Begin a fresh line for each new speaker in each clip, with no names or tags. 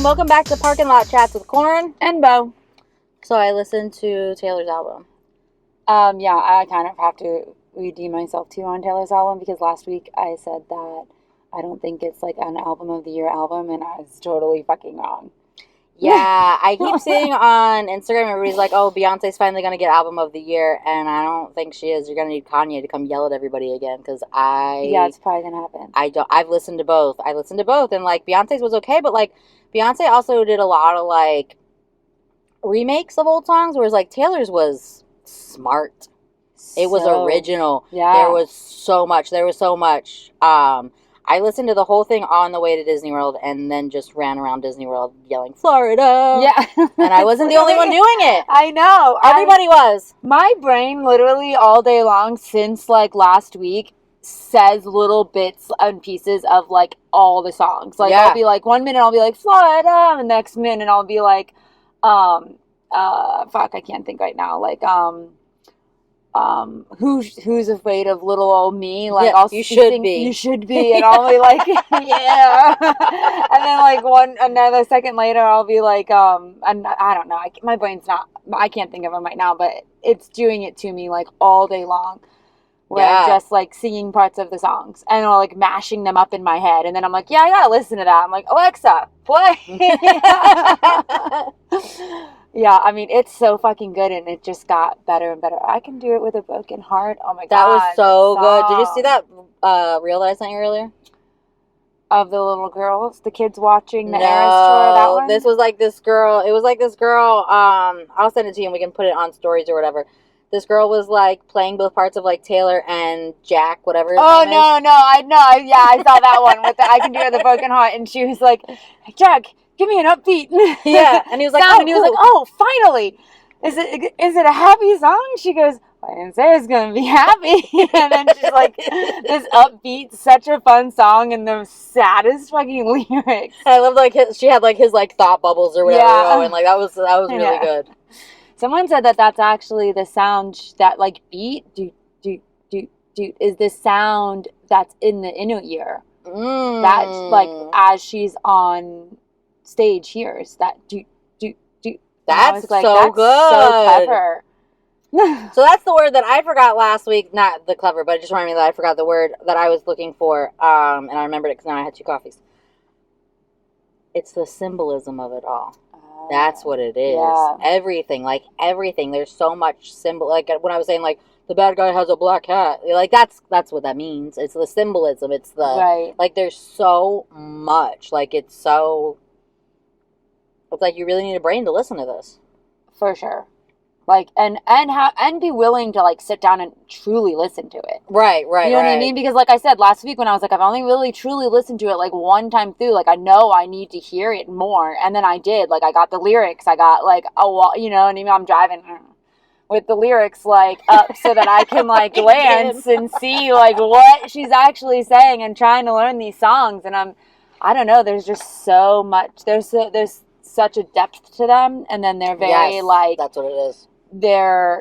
welcome back to Parking Lot Chats with Corin
and Bo.
So I listened to Taylor's album.
Yeah, I kind of have to redeem myself too on Taylor's album because last week I said that I don't think it's like an album of the year album, and I was totally fucking wrong.
Yeah, I keep seeing on Instagram everybody's like, oh, Beyonce's finally going to get album of the year, and I don't think she is. You're going to need Kanye to come yell at everybody again, because
Yeah, it's probably going to happen.
I've listened to both. And like, Beyonce's was okay, but like, Beyonce also did a lot of like, remakes of old songs, whereas like, Taylor's was smart. It was original.
Yeah.
There was so much. I listened to the whole thing on the way to Disney World and then just ran around Disney World yelling, Florida.
Yeah.
And I wasn't the only one doing it.
I know.
Everybody was.
My brain literally all day long since like last week says little bits and pieces of like all the songs. Like I'll be like, 1 minute I'll be like, Florida. And the next minute I'll be like, fuck, I can't think right now. Like, who's afraid of little old me? Like,
yeah, you should be,
and I'll be like, yeah, and then like another second later, I'll be like, and I don't know, my brain's not, I can't think of them right now, but it's doing it to me like all day long, where I'm just like singing parts of the songs and or like mashing them up in my head, and then I'm like, yeah, I gotta listen to that. I'm like, Alexa, play. Yeah, I mean, it's so fucking good, and it just got better and better. I Can Do It With a Broken Heart. Oh, my God.
That was so good. Did you see that reel that I sent you earlier?
Of the little girls? The kids watching the Eras tour, that one?
This was like this girl. It was like this girl. I'll send it to you, and we can put it on stories or whatever. This girl was, like, playing both parts of, like, Taylor and Jack, whatever his name is.
I know. Yeah, I saw that one with the I Can Do It With a Broken Heart, and she was like, hey, Jack, give me an upbeat.
Yeah, and he was like,
oh, finally. Is it a happy song? She goes, I didn't say it's gonna be happy. And then she's like, this upbeat, such a fun song, and the saddest fucking lyrics.
I love like she had like his like thought bubbles or whatever going. Like that was really good.
Someone said that that's actually the sound that like beat do is the sound that's in the inner ear. That's like as she's on stage hears that do.
That's
like,
so
that's
good.
So clever.
So that's the word that I forgot last week. Not the clever, but it just reminded me that I forgot the word that I was looking for. And I remembered it because now I had 2 coffees. It's the symbolism of it all. That's what it is.
Yeah.
Everything. There's so much symbol. Like when I was saying, like, the bad guy has a black hat. Like, that's what that means. It's the symbolism. It's the...
Right.
Like, there's so much. Like, it's so... It's like you really need a brain to listen to this.
For sure. Like, and be willing to, like, sit down and truly listen to it.
Right.
You know what I mean? Because, like I said, last week when I was like, I've only really truly listened to it, like, one time through. Like, I know I need to hear it more. And then I did. Like, I got the lyrics. I got, like, you know what I mean? I'm driving with the lyrics, like, up so that I can, like, glance and see, like, what she's actually saying and trying to learn these songs. And I don't know, there's just so much. There's such a depth to them. And then they're very, like...
that's what it is.
They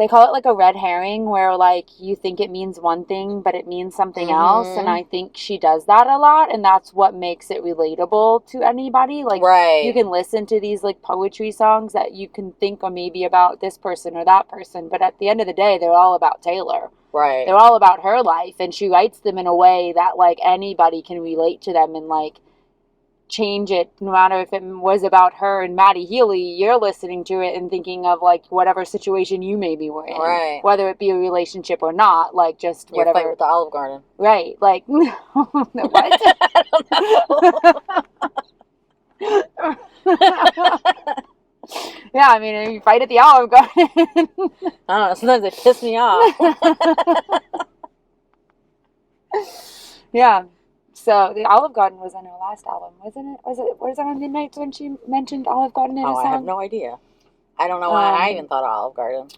call it like a red herring where like you think it means one thing but it means something else, and I think she does that a lot, and that's what makes it relatable to anybody. Like you can listen to these like poetry songs that you can think are maybe about this person or that person, but at the end of the day they're all about Taylor.
Right.
They're all about her life, and she writes them in a way that like anybody can relate to them and like change it. No matter if it was about her and Maddie Healy, you're listening to it and thinking of like whatever situation you maybe were in,
right? Whether
it be a relationship or not, like just
your
whatever.
Fight with the Olive Garden,
right? Like what?
I don't know.
Yeah, I mean, you fight at the Olive Garden.
I don't know. Sometimes they piss me off.
Yeah. So the Olive Garden was on her last album, wasn't it? Was it on Midnights when she mentioned Olive Garden in a song?
I have no idea. I don't know why I even thought of Olive Garden.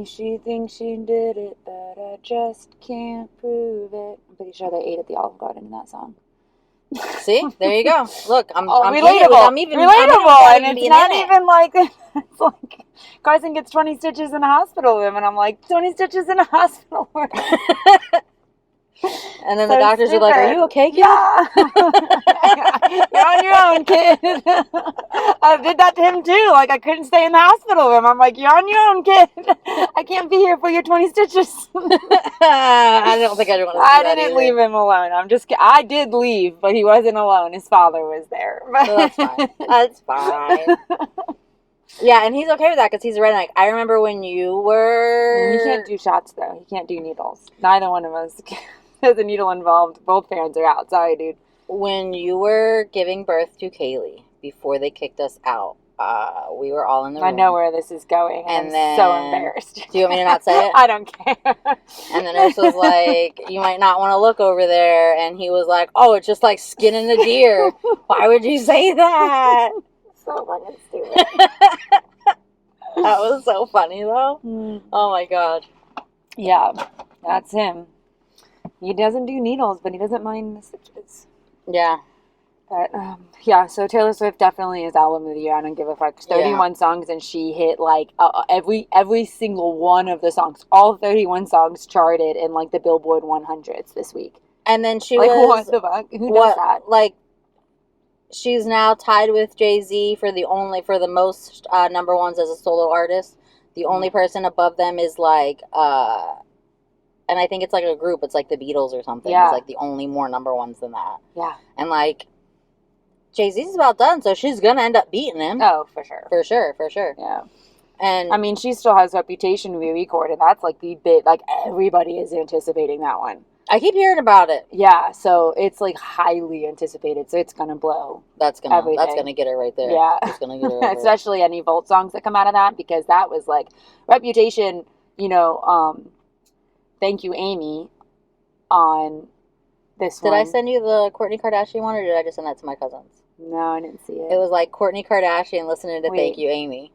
She thinks she did it, but I just can't prove it. I'm pretty sure they ate at the Olive Garden in that song.
See, there you go. Look, I'm
relatable.
I'm even
relatable, and it's not even like it's like Carson gets 20 stitches in a hospital room, and I'm like 20 stitches in a hospital room.
And then the doctors are like, "Are you okay, kid?"
Yeah. own, kid. I did that to him too. Like, I couldn't stay in the hospital room. I'm like, you're on your own, kid. I can't be here for your 20 stitches.
I don't think I'd want to see
I
that
didn't
either.
leave him alone. I did leave, but he wasn't alone. His father was there.
So that's fine. That's fine. Yeah, and he's okay with that because he's a redneck. I remember when you were...
He can't do shots, though. He can't do needles. Neither one of us. There's a needle involved. Both parents are out. Sorry, dude.
When you were giving birth to Kaylee, before they kicked us out, we were all in the room.
I know where this is going, and I'm
then,
so embarrassed.
Do you want me to not say it?
I don't care.
And the nurse was like, you might not want to look over there. And he was like, oh, it's just like skinning a deer. Why would you say that?
So fucking stupid.
That was so funny, though. Oh, my God.
Yeah, that's him. He doesn't do needles, but he doesn't mind the stitches.
Yeah.
But, yeah, so Taylor Swift definitely is album of the year. I don't give a fuck. 31 songs, and she hit, like, every single one of the songs. All 31 songs charted in, like, the Billboard 100s this week.
And then she
like,
was...
what the fuck? Who does that?
Like, she's now tied with Jay-Z for the most number ones as a solo artist. The only person above them is, like, and I think it's, like, a group. It's, like, the Beatles or something.
Yeah.
It's, like, the only more number ones than that.
Yeah.
And, like... Jay-Z's about done, so she's gonna end up beating him.
Oh, for sure.
For sure.
Yeah.
And
I mean, she still has Reputation re-record, and that's like the bit, like, everybody is anticipating that one.
I keep hearing about it.
Yeah, so it's like highly anticipated, so it's gonna blow.
That's gonna get her right there.
Yeah.
It's gonna get her right
Especially any Volt songs that come out of that, because that was like Reputation, you know, Thank You Amy on this one.
Did I send you the Kourtney Kardashian one, or did I just send that to my cousins?
No, I didn't see it.
It was like Kourtney Kardashian listening to Thank You Amy.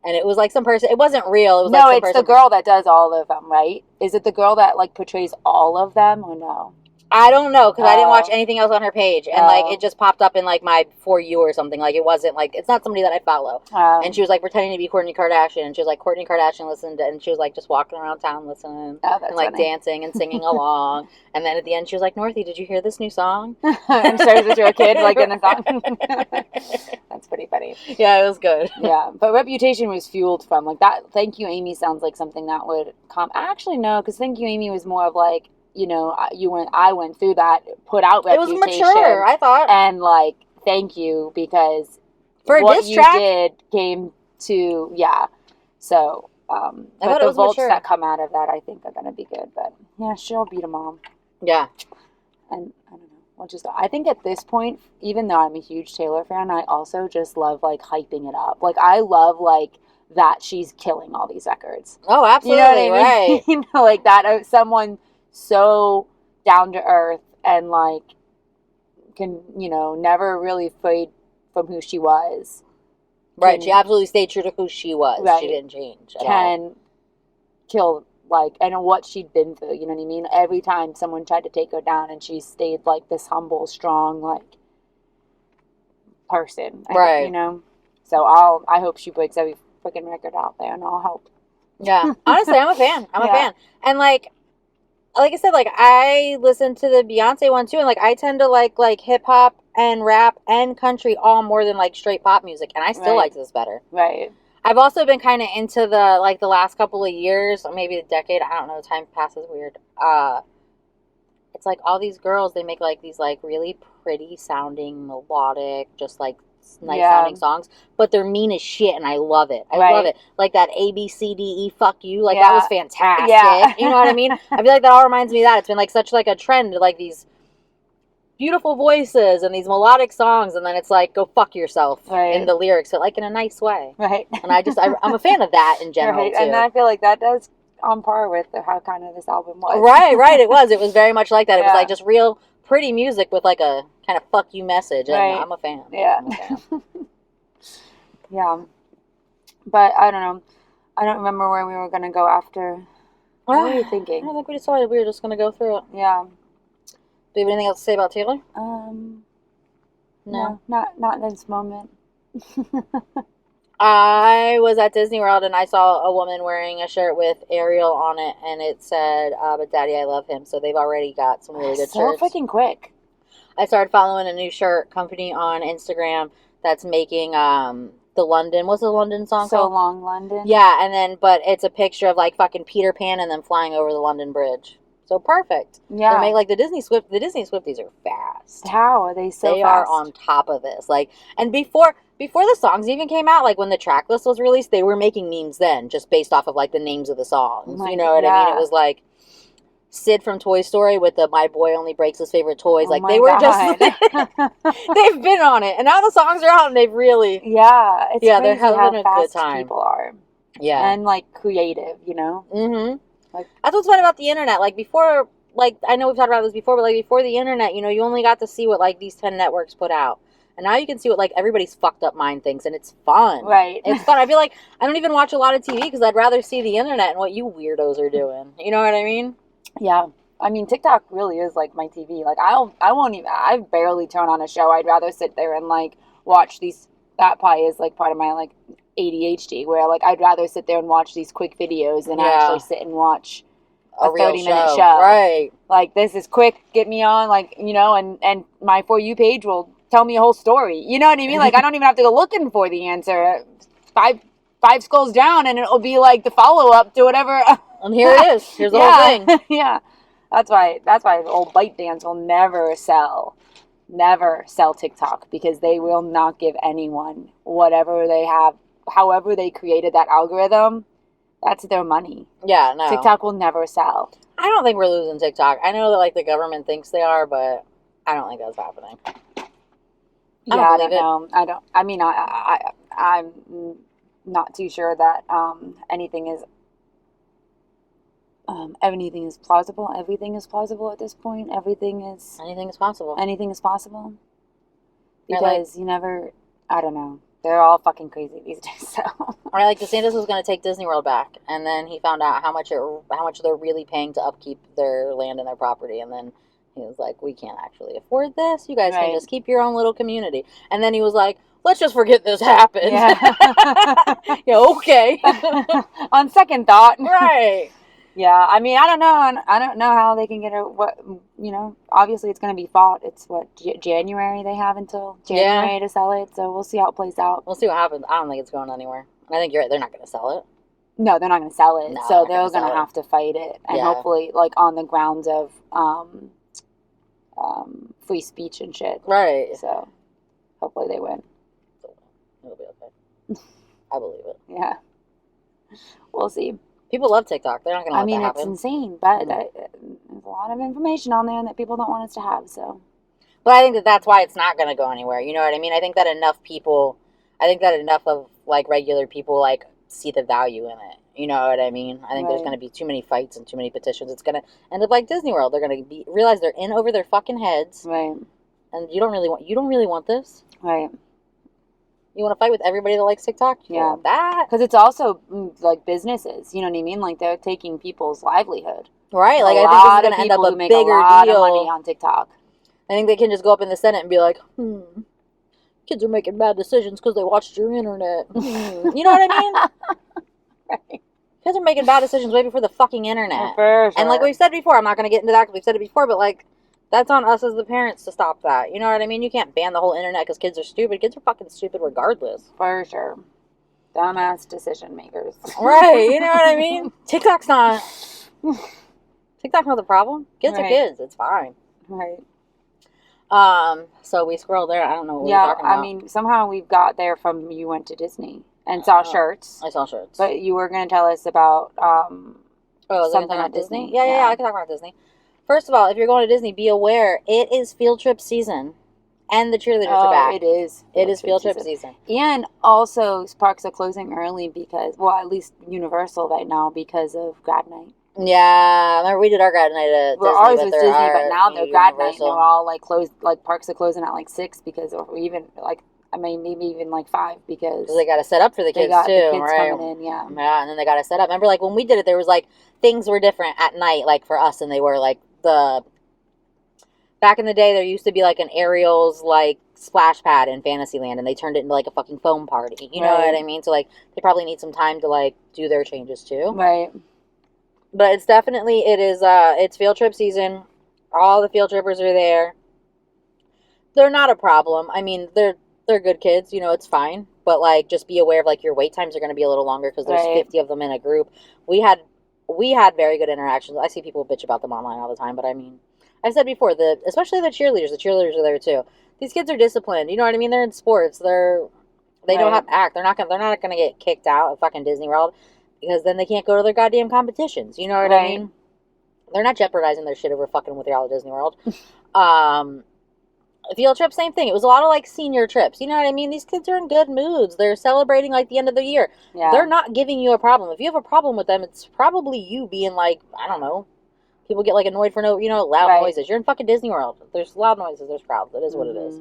And it was like some person, it wasn't real. It was
no,
like some
it's
person.
the girl that does all of them, right? Is it the girl that like portrays all of them, or no?
I don't know, because I didn't watch anything else on her page. And, like, it just popped up in, like, my For You or something. Like, it wasn't, like, it's not somebody that I follow. And she was, like, pretending to be Kourtney Kardashian. And she was, like, Kourtney Kardashian listened to, and she was, like, just walking around town listening. And, like, dancing and singing along. And then at the end, she was like, Northie, did you hear this new song?
And shows it to a kid, like, in the song. That's pretty funny.
Yeah, it was good.
Yeah, but Reputation was fueled from, like, that. Thank You Amy sounds like something that would come. Actually, no, because Thank You Amy was more of, like, you know, I went through that, put out Reputation.
It was mature, I thought.
And, like, thank you, because
for
what
a diss track?
you did came to, yeah. So, but the volts that come out of that, I think, are going to be good. But, yeah, she'll beat them all.
Yeah.
And, I don't know. I think at this point, even though I'm a huge Taylor fan, I also just love, like, hyping it up. Like, I love, like, that she's killing all these records.
Oh, absolutely,
you know what I mean? You know, like, that someone so down to earth and like can, you know, never really fade from who she was.
Right, she absolutely stayed true to who she was. Right. She didn't change at all.
Kill, like, and what she'd been through, you know what I mean? Every time someone tried to take her down, and she stayed like this humble, strong, like, person.
Right.
You know? So I hope she breaks every freaking record out there, and I'll help.
Yeah. Honestly, I'm a fan. I'm a fan. And like I said, like, I listen to the Beyonce one too, and like I tend to like hip hop and rap and country all more than like straight pop music, and I still like this better.
Right.
I've also been kind of into the last couple of years, or maybe a decade. I don't know. Time passes weird. It's like all these girls, they make like these like really pretty sounding, melodic, just like nice sounding songs, but they're mean as shit, and I love it. I love it. Like that ABCDE fuck you, like that was fantastic. Yeah. You know what I mean? I feel like that all reminds me of that. It's been like such like a trend, like these beautiful voices and these melodic songs, and then it's like go fuck yourself in the lyrics, but like in a nice way. Right. And I'm a fan of that in general too.
And I feel like that does on par with how kind of this album was.
Right. It was very much like that. It was like just real pretty music with like a kind of fuck you message, and I'm a fan.
Yeah. I'm a fan. Yeah. But I don't know. I don't remember where we were going to go after. What were you thinking?
I don't think we decided we were just going to go through it.
Yeah.
Do you have anything else to say about Taylor?
No, not in this moment.
I was at Disney World and I saw a woman wearing a shirt with Ariel on it, and it said, but Daddy, I love him. So they've already got some really good shirts.
So freaking quick.
I started following a new shirt company on Instagram that's making the London. What's the London song
So
called?
Long London.
Yeah, and then but it's a picture of like fucking Peter Pan and them flying over the London Bridge. So perfect.
Yeah.
They make like the Disney Swifties are fast.
How are they so
They
fast?
are on top of this. Like, and before the songs even came out, like when the track list was released, they were making memes then, just based off of like the names of the songs. You know what I mean? It was like Sid from Toy Story with the "My Boy Only Breaks His Favorite Toys." Like they were just, they've been on it, and now the songs are out, and they've really,
it's crazy
they're having
how
a good
fast
time.
people are,
yeah,
and like creative, you know.
Mm-hmm.
Like
that's what's fun about the internet. Like before, like I know we've talked about this before, but like before the internet, you know, you only got to see what like these 10 networks put out. And now you can see what like everybody's fucked up mind thinks, and it's fun.
Right.
It's fun. I feel like I don't even watch a lot of TV because I'd rather see the internet and what you weirdos are doing. You know what I mean?
Yeah. I mean, TikTok really is like my TV. Like I barely turn on a show. I'd rather sit there and like watch these. That probably is like part of my like ADHD, where like I'd rather sit there and watch these quick videos than actually sit and watch a 30-minute show.
Right.
Like, this is quick, get me on, like, you know, and my For You page will tell me a whole story. You know what I mean? Like, I don't even have to go looking for the answer. Five scrolls down, and it'll be like the follow-up to whatever.
And here it is. Here's the whole thing.
Yeah. That's why the old Byte Dance will never sell TikTok, because they will not give anyone whatever they have, however they created that algorithm. That's their money.
Yeah, no.
TikTok will never sell.
I don't think we're losing TikTok. I know that like the government thinks they are, but I don't think that's happening.
I don't know. I mean, I'm not too sure that anything is plausible. Everything is plausible at this point. Anything is possible. Anything is possible. Because you never, I don't know. They're all fucking crazy these days. So.
Or like DeSantis was going to take Disney World back, and then he found out how much they're really paying to upkeep their land and their property, and then he was like, "We can't actually afford this. You guys can just keep your own little community." And then he was like, "Let's just forget this happened." Yeah. Yeah. Okay.
On second thought,
right.
Yeah, I mean, I don't know how they can get obviously it's going to be fought. It's January they have until January to sell it, so we'll see how it plays out.
We'll see what happens. I don't think it's going anywhere. I think you're right. They're not going to sell it.
No, they're not going to sell it. No, so they're going to have to fight it, and hopefully, like, on the grounds of free speech and shit.
Right.
So hopefully they win.
It'll be okay. I believe it.
Yeah. We'll see.
People love TikTok. They're not going to let that happen.
It's insane, but there's a lot of information on there that people don't want us to have, so.
But I think that's why it's not going to go anywhere. You know what I mean? I think that enough of, like, regular people, like, see the value in it. You know what I mean? I think there's going to be too many fights and too many petitions. It's going to end up like Disney World. They're going to realize they're in over their fucking heads.
Right.
And you don't really want this.
Right.
You want to fight with everybody that likes TikTok? You want that?
Because it's also, like, businesses. You know what I mean? Like, they're taking people's livelihood.
Right. Like, I think this is going to end up a bigger deal.
A lot of money on TikTok.
I think they can just go up in the Senate and be like, kids are making bad decisions because they watched your internet. You know what I mean?
Right.
Kids are making bad decisions way before the fucking internet.
For sure.
And like we've said before, I'm not going to get into that because we've said it before, but like, that's on us as the parents to stop that. You know what I mean? You can't ban the whole internet because kids are stupid. Kids are fucking stupid regardless.
For sure. Dumbass decision makers.
Right. You know what I mean? TikTok's not the problem. Kids are kids. It's fine.
Right.
So we scrolled there. I don't know what we're talking about.
I mean, somehow we've got there from you went to Disney and saw shirts.
I saw shirts.
But you were going to tell us about
something at Disney? Yeah, I can talk about Disney. First of all, if you're going to Disney, be aware it is field trip season. And the cheerleaders are back.
It is.
It is field trip season.
And also, parks are closing early because, well, at least Universal right now because of grad night.
Yeah, remember we did our grad night at Disney.
Ours was Disney, but now they're grad night and they're all like closed. Like parks are closing at like 6 because, or even like, I mean, maybe even like 5 because
they got to set up for the kids too,
the kids
right?
Coming in, yeah.
Yeah, and then they got to set up. Remember, like when we did it, there was like things were different at night, like for us, and they were like back in the day. There used to be like an Ariel's like splash pad in Fantasyland, and they turned it into like a fucking foam party. You know what I mean? So like they probably need some time to like do their changes too,
right?
But it's definitely it's field trip season. All the field trippers are there. They're not a problem. I mean, they're good kids. You know, it's fine. But like, just be aware of like your wait times are going to be a little longer because there's
Right.
50 of them in a group. We had very good interactions. I see people bitch about them online all the time, but I mean, I've said before, especially the cheerleaders are there too. These kids are disciplined. You know what I mean? They're in sports. They know how to act. They're not gonna get kicked out of fucking Disney World because then they can't go to their goddamn competitions. You know what I mean? They're not jeopardizing their shit over fucking with y'all at Disney World. Field trip, same thing. It was a lot of like senior trips. You know what I mean? These kids are in good moods. They're celebrating like the end of the year.
Yeah.
They're not giving you a problem. If you have a problem with them, it's probably you being like, I don't know. People get like annoyed for loud noises. You're in fucking Disney World. There's loud noises. There's crowds. It is what it is.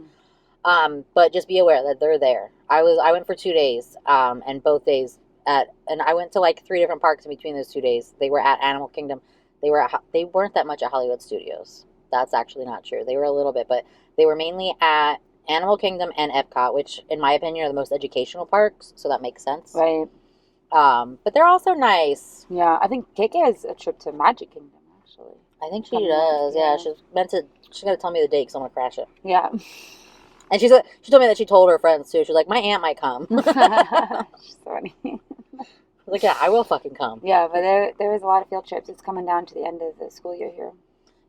But just be aware that they're there. I went for 2 days. And both days and I went to like 3 different parks in between those 2 days. They were at Animal Kingdom. They weren't that much at Hollywood Studios. That's actually not true. They were a little bit, but they were mainly at Animal Kingdom and Epcot, which in my opinion are the most educational parks. So that makes sense.
Right.
But they're also nice.
Yeah. I think KK has a trip to Magic Kingdom.
I think she does. Yeah, she's got to tell me the date because I'm going to crash it.
Yeah.
And she told me that she told her friends too. She's like, my aunt might come.
She's funny.
Like, yeah, I will fucking come.
Yeah, but there is a lot of field trips. It's coming down to the end of the school year here.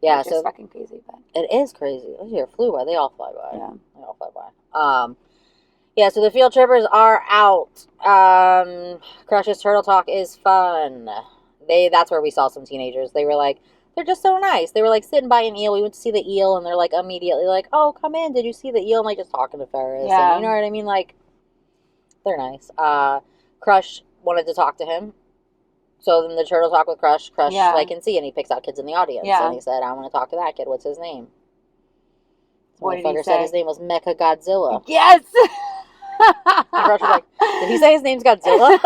Yeah,
which is fucking crazy. But
it is crazy. This year flew by. They all fly by.
Yeah.
They all fly by. Yeah, so the field trippers are out. Crush's Turtle Talk is fun. That's where we saw some teenagers. They were like, they're just so nice. They were like sitting by an eel. We went to see the eel, and they're like immediately like, "Oh, come in. Did you see the eel?" And like just talking to Ferris.
Yeah.
And you know what I mean? Like, they're nice. Crush wanted to talk to him, so then the turtle talk with Crush. Crush like can see, and he picks out kids in the audience.
Yeah.
And he said, "I want to talk to that kid. What's his name?"
What did he say?
Said his name was Mecha Godzilla.
Yes.
And Crush was like, "Did he say his name's Godzilla?"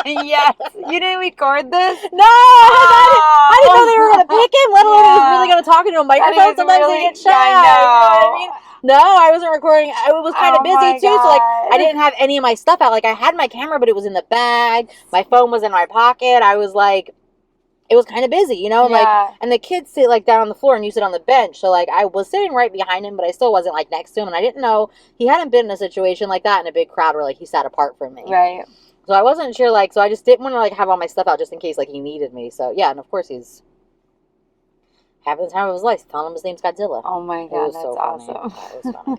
Yes. You didn't record this?
No, I didn't know they were gonna pick him. Let alone he was really gonna talk into a microphone. Sometimes they get shy.
I know.
You know what I mean? No, I wasn't recording. I was kind of busy too, so like I didn't have any of my stuff out. Like I had my camera, but it was in the bag. My phone was in my pocket. I was like, it was kind of busy, you know. Like, and the kids sit like down on the floor, and you sit on the bench. So like I was sitting right behind him, but I still wasn't like next to him, and I didn't know he hadn't been in a situation like that in a big crowd where like he sat apart from me.
Right.
So I wasn't sure, like, so I just didn't want to like have all my stuff out just in case like he needed me. So yeah, and of course he's having the time of his life, telling him his name's Godzilla.
Oh my god, that's
so
awesome.
That was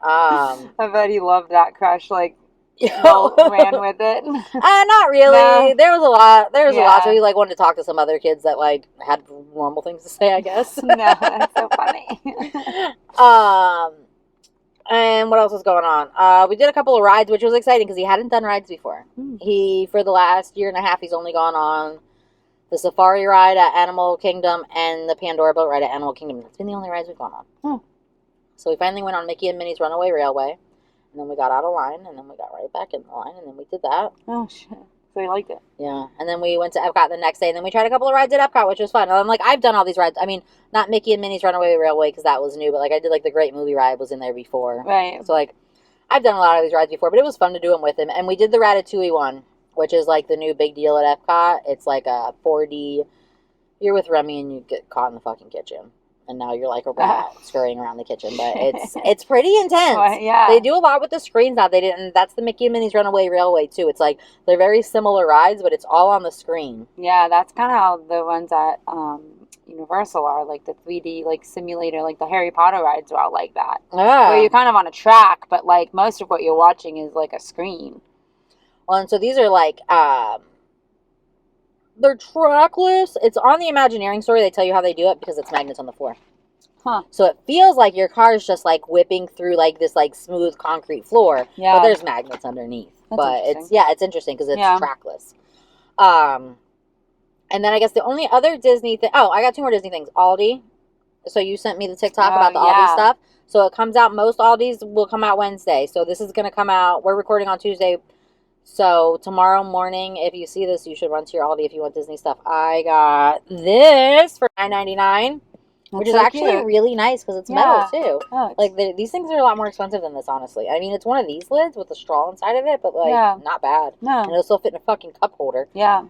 funny.
I bet he loved that. Crush like ran with it.
Not really. No. There was a lot. There was a lot. So he like wanted to talk to some other kids that like had normal things to say, I guess.
No, that's so funny.
And what else was going on? We did a couple of rides, which was exciting because he hadn't done rides before. He, for the last year and a half, he's only gone on the safari ride at Animal Kingdom and the Pandora boat ride at Animal Kingdom. That's been the only rides we've gone on. So we finally went on Mickey and Minnie's Runaway Railway, and then we got out of line, and then we got right back in the line, and then we did that.
Oh, shit. So you liked it?
Yeah. And then we went to Epcot the next day, and then we tried a couple of rides at Epcot, which was fun. And I'm like, I've done all these rides. I mean, not Mickey and Minnie's Runaway Railway, because that was new, but like I did like the Great Movie ride was in there before.
Right.
So like, I've done a lot of these rides before, but it was fun to do them with him. And we did the Ratatouille one, which is like the new big deal at Epcot. It's like a 4D. You're with Remy and you get caught in the fucking kitchen. And now you're like a rat scurrying around the kitchen. But it's pretty intense.
Well, yeah.
They do a lot with the screens now. They didn't. That's the Mickey and Minnie's Runaway Railway too. It's like they're very similar rides, but it's all on the screen.
Yeah, that's kind of how the ones at Universal are, like the 3D like simulator, like the Harry Potter rides are all like that.
Yeah.
Where you're kind of on a track, but like most of what you're watching is like a screen.
Well, and so these are like they're trackless. It's on the Imagineering story. They tell you how they do it because it's magnets on the floor.
Huh.
So it feels like your car is just like whipping through like this like smooth concrete floor.
Yeah.
But there's magnets underneath. But it's interesting because it's trackless. And then I guess the only other Disney thing. Oh, I got 2 more Disney things. Aldi. So you sent me the TikTok about the Aldi stuff. So it comes out. Most Aldis will come out Wednesday. So this is going to come out. We're recording on Tuesday. So tomorrow morning, if you see this, you should run to your Aldi if you want Disney stuff. I got this for $9.99, which is actually really nice because it's metal too. Oh, like these things are a lot more expensive than this, honestly. I mean, it's one of these lids with a straw inside of it, but like not bad. No, and it'll still fit in a fucking cup holder. Yeah.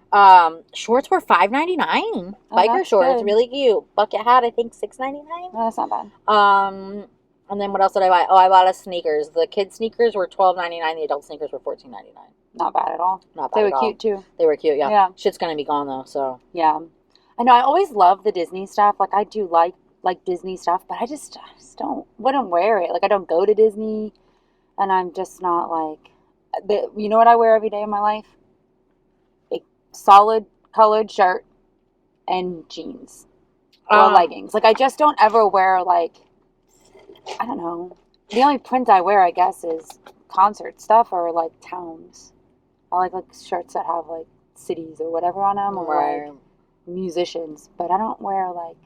Shorts were $5.99. Biker shorts, good. Really cute. Bucket hat, I think $6.99.
No, that's not bad.
And then what else did I buy? Oh, I bought us sneakers. The kids' sneakers were $12.99. The adult sneakers were $14.99.
Not bad at all.
Not bad
They
at
were
all.
cute too.
They were cute, yeah.
Yeah.
Shit's gonna be gone though, so.
Yeah. I know, I always love the Disney stuff. Like, I do like Disney stuff, but I just wouldn't wear it. Like, I don't go to Disney, and I'm just not like, you know what I wear every day of my life? A solid colored shirt and jeans or leggings. Like, I just don't ever wear, like, I don't know. The only print I wear, I guess, is concert stuff or, like, towns. I like shirts that have, like, cities or whatever on them, or, like, musicians. But I don't wear, like,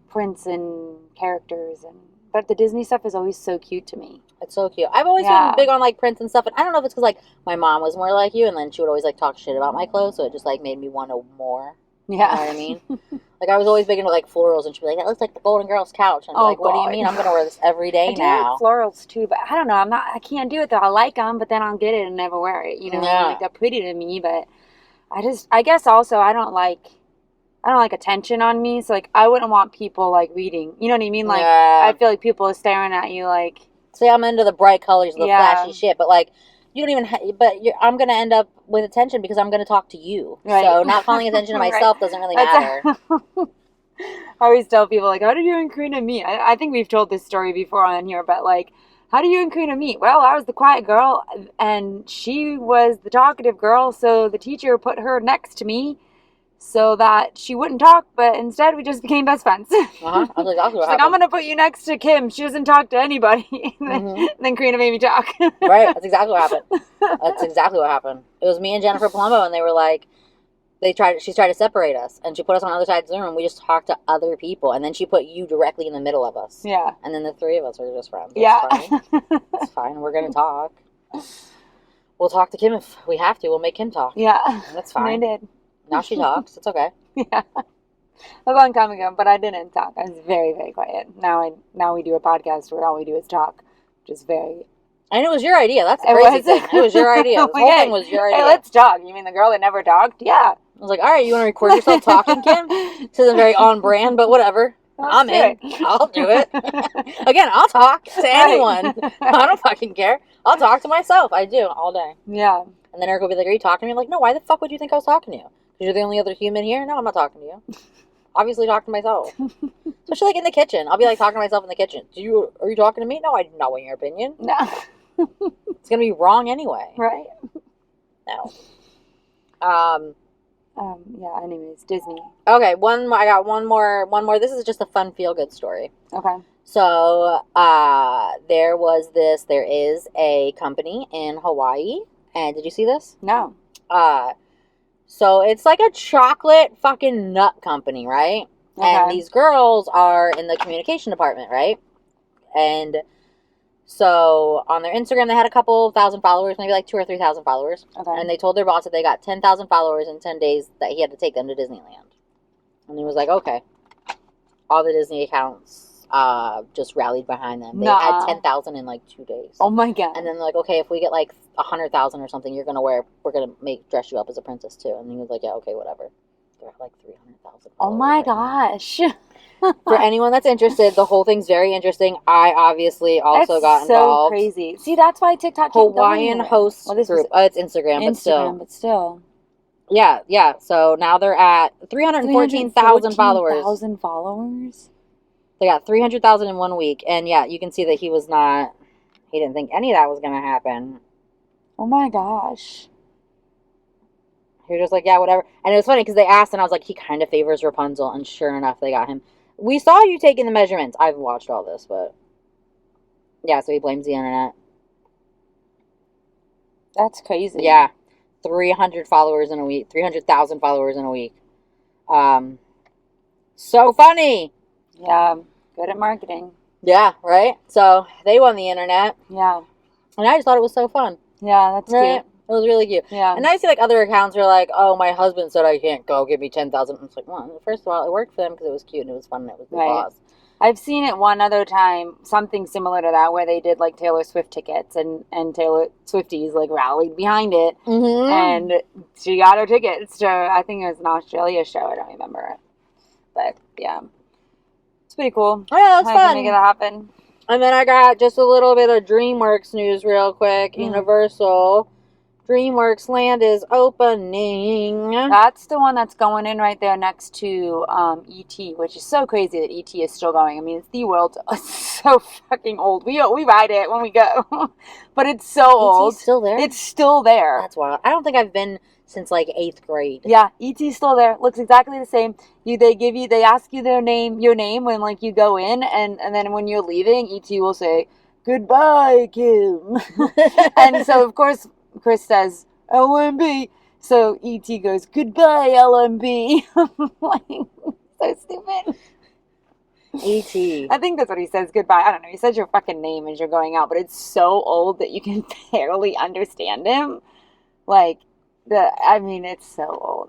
prints and characters. But the Disney stuff is always so cute to me.
It's so cute. I've always been big on, like, prints and stuff. And I don't know if it's because, like, my mom was more like you, and then she would always, like, talk shit about my clothes, so it just, like, made me want to more.
Yeah.
You know what I mean? Like, I was always big into, like, florals, and she'd be like, that looks like the Golden Girls couch. And I'd be like, what do you mean? I'm going to wear this every day now.
I do like florals, too, but I don't know. I can't do it, though. I like them, but then I'll get it and never wear it. You know, like, they're pretty to me, but I guess also I don't like attention on me, so, like, I wouldn't want people, like, reading. You know what I mean? Like, I feel like people are staring at you, like...
See, I'm into the bright colors, the flashy shit, but, like, you don't even... I'm going to end up with attention because I'm going to talk to you. Right. So, not calling attention to myself doesn't really matter.
I always tell people, like, how did you and Karina meet? I think we've told this story before on here, but, like, how did you and Karina meet? Well, I was the quiet girl, and she was the talkative girl, so the teacher put her next to me so that she wouldn't talk, but instead we just became best friends.
Uh-huh. I was like,
I'm going to put you next to Kim. She doesn't talk to anybody. Then Karina made me talk.
Right. That's exactly what happened. It was me and Jennifer Palumbo, and they were like, she tried to separate us, and she put us on the other side of the room, and we just talked to other people, and then she put you directly in the middle of us.
Yeah.
And then the three of us were just friends. It's fine. We're going to talk. We'll talk to Kim if we have to. We'll make Kim talk.
Yeah.
That's fine.
And I did.
Now she talks. It's okay.
Yeah. A long time ago, but I didn't talk. I was very, very quiet. Now we do a podcast where all we do is talk, which is very...
And it was your idea. That's the crazy thing. It was your idea. The whole thing was your idea.
Hey, let's talk. You mean the girl that never talked? Yeah.
I was like, all right, you want to record yourself talking, Kim? This isn't very on brand, but whatever. I'm in. I'll do it. Again, I'll talk to anyone. I don't fucking care. I'll talk to myself. I do all day.
Yeah.
And then Eric will be like, are you talking to me? I'm like, no, why the fuck would you think I was talking to you? Because you're the only other human here? No, I'm not talking to you. Obviously talking to myself. Especially like in the kitchen. I'll be like talking to myself in the kitchen. Are you talking to me? No, I do not want your opinion.
No.
It's going to be wrong anyway.
Right.
No.
Yeah, anyways, Disney.
Okay, I got one more. This is just a fun feel-good story.
Okay.
So, there is a company in Hawaii, and did you see this?
No.
So it's like a chocolate fucking nut company, right? Okay. And these girls are in the communication department, right? And so on their Instagram, they had a couple thousand followers, maybe like 2,000 or 3,000 followers. Okay. And they told their boss that they got 10,000 followers in 10 days that he had to take them to Disneyland. And he was like, okay. All the Disney accounts just rallied behind them. They had 10,000 in like 2 days.
Oh my God.
And then they're like, okay, if we get like 100,000 or something, we're gonna dress you up as a princess too. And he was like, yeah, okay, whatever. They're at like 300,000.
Oh my gosh.
For anyone that's interested, the whole thing's very interesting. I obviously also got involved.
So crazy. See, that's why TikTok
Hawaiian host group. It's Instagram, but still. Yeah. So now they're at 314,000 followers.
314,000 followers?
They got 300,000 in 1 week. And yeah, you can see that he didn't think any of that was going to happen.
Oh my gosh.
He was just like, yeah, whatever. And it was funny because they asked, and I was like, he kind of favors Rapunzel. And sure enough, they got him. We saw you taking the measurements. I've watched all this, but yeah, so he blames the internet.
That's crazy.
Yeah. 300,000 followers in a week. So funny.
Yeah. Good at marketing.
Yeah, right? So they won the internet.
Yeah.
And I just thought it was so fun.
Yeah, that's cute.
It was really cute.
Yeah.
And I see like other accounts are like, oh, my husband said I can't go. Give me 10,000. It's like, well, first of all, it worked for them because it was cute and it was fun and it was the boss.
I've seen it one other time, something similar to that, where they did like Taylor Swift tickets and Taylor Swifties like rallied behind it. Mm-hmm. And she got her tickets to, I think it was an Australia show. I don't remember it. But yeah. It's pretty cool.
Oh, yeah, that's
I can
fun.
make it happen.
And then I got just a little bit of DreamWorks news real quick. Universal DreamWorks Land is opening.
That's the one that's going in right there next to E.T., which is so crazy that E.T. is still going. I mean, it's the world's so fucking old. We ride it when we go, but it's so old.
E.T.'s still there?
It's still there.
That's wild. I don't think I've been since like 8th grade.
Yeah, E.T.'s still there. Looks exactly the same. They ask you your name when like you go in, and then when you're leaving, E.T. will say, "Goodbye, Kim." And so of course Chris says, "LMB." So E.T. goes, "Goodbye, LMB." Like, so stupid.
E.T.
I think that's what he says, goodbye. I don't know. He says your fucking name as you're going out, but it's so old that you can barely understand him. Like, it's so old.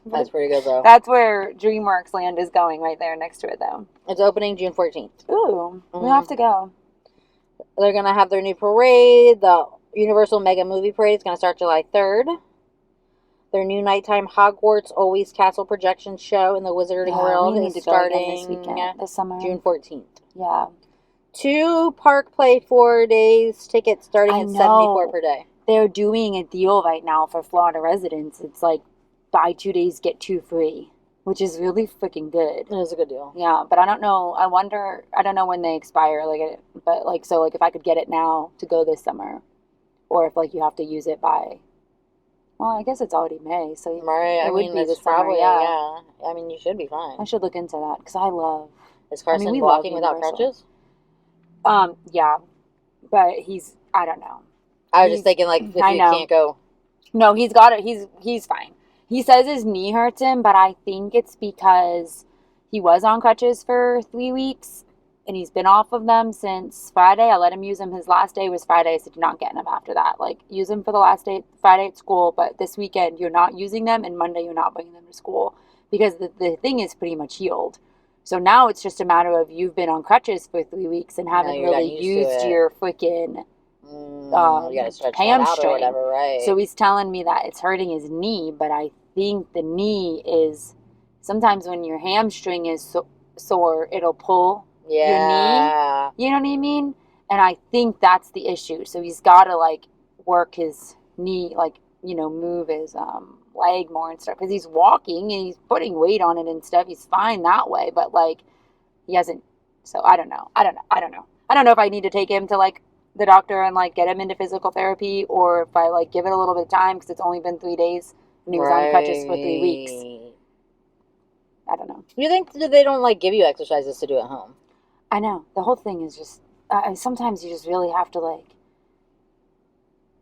That's pretty good, though.
That's where DreamWorks Land is going, right there next to it, though.
It's opening June 14th.
Ooh, we have to go.
They're going to have their new parade. The Universal Mega Movie Parade is going to start July 3rd. Their new nighttime Hogwarts Always Castle projection show in the Wizarding World is starting
this summer.
June 14th.
Yeah.
2 Park Play 4 days tickets starting at $74 per day.
They're doing a deal right now for Florida residents. It's like buy 2 days, get 2 free, which is really freaking good.
It is a good deal.
Yeah, but I don't know. I don't know when they expire. So if I could get it now to go this summer, or if like you have to use it by. Well, I guess it's already May, so
right.
it would be this
probably
summer,
yeah. I mean, you should be fine.
I should look into that because I love.
Is Carson walking without crutches?
Yeah, but I don't know.
I was just thinking like if you can't go.
No, he's got it. He's fine. He says his knee hurts him, but I think it's because he was on crutches for 3 weeks. And he's been off of them since Friday. I let him use them. His last day was Friday, so do not get him after that. Like, use them for the last day, Friday at school, but this weekend you're not using them, and Monday you're not bringing them to school because the thing is pretty much healed. So now it's just a matter of you've been on crutches for 3 weeks and haven't really used your freaking hamstring.
Or whatever, right?
So he's telling me that it's hurting his knee, but I think the knee is sometimes when your hamstring is sore, it'll pull. Your knee, you know what I mean? And I think that's the issue. So he's got to like work his knee, like, move his leg more and stuff because he's walking and he's putting weight on it and stuff. He's fine that way, but like he hasn't. So I don't know. I don't know if I need to take him to like the doctor and like get him into physical therapy, or if I like give it a little bit of time because it's only been 3 days and he was on crutches for 3 weeks. I don't know.
You think they don't like give you exercises to do at home?
I know. The whole thing is just, sometimes you just really have to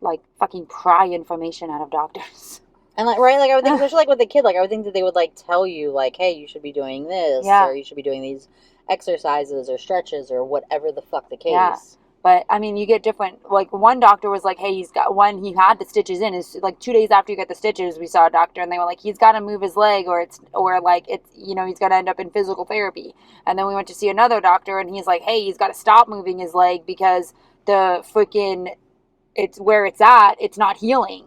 like fucking pry information out of doctors.
And like, right, like I would think, especially like with a kid, like I would think that they would like tell you like, hey, you should be doing this, or you should be doing these exercises or stretches or whatever the fuck the case.
Yeah. But I mean, you get different. Like one doctor was like, "Hey, he had the stitches in. Is like 2 days after you get the stitches, we saw a doctor, and they were like, he's got to move his leg, or it's he's gonna end up in physical therapy." And then we went to see another doctor, and he's like, "Hey, he's got to stop moving his leg because it's where it's at. It's not healing."